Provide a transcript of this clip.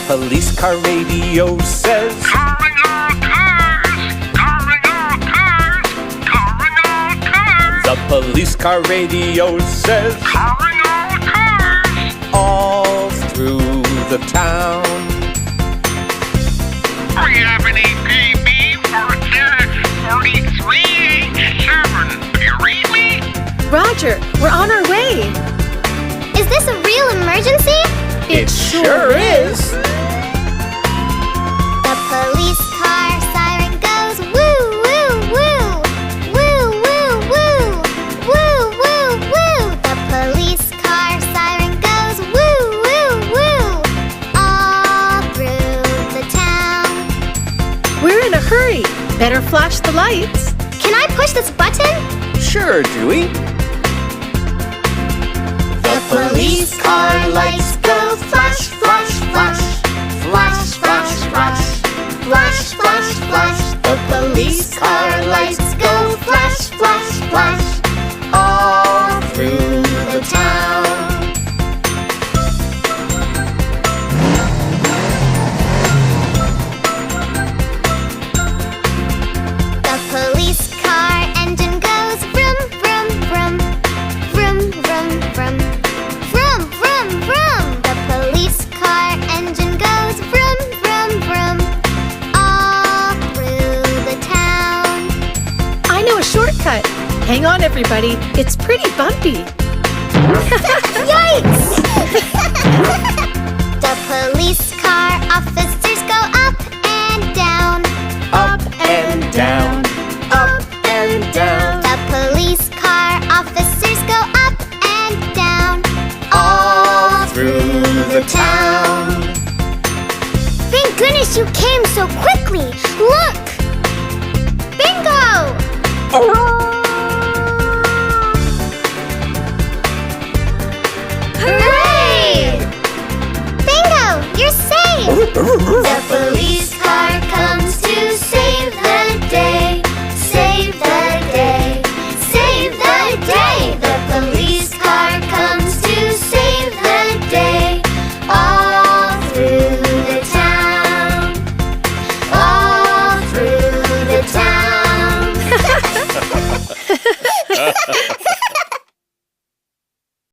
police car radio says, calling all cars, calling all cars, calling all cars. the police car radio says, Calling all cars. all through the town. We have an EPB for 43H7. Do you read me? Roger, we're on our way. Is this a real emergency? It sure is. The police car siren goes woo, woo, woo. Woo, woo, woo. Woo, woo, woo. The police car siren goes woo, woo, woo. All through the town. We're in a hurry. Better flash the lights. Can I push this button? Sure, Dewey. The police car lights go flash, flash, flash. Flash, flash, flash. Flash, flash, flash. The police car lights go flash, flash, flash. All through the town. The police car engine goes vroom, vroom, vroom. Vroom, vroom, vroom. Vroom, vroom, vroom. The police car engine goes vroom, vroom, vroom. All through the town. I know a shortcut. Hang on, everybody. It's pretty bumpy. Yikes! The police car officers go up and down. Up and down, up and down. The police car officers go up and down. All Through the town. Thank goodness you came so quickly. Look! Bingo!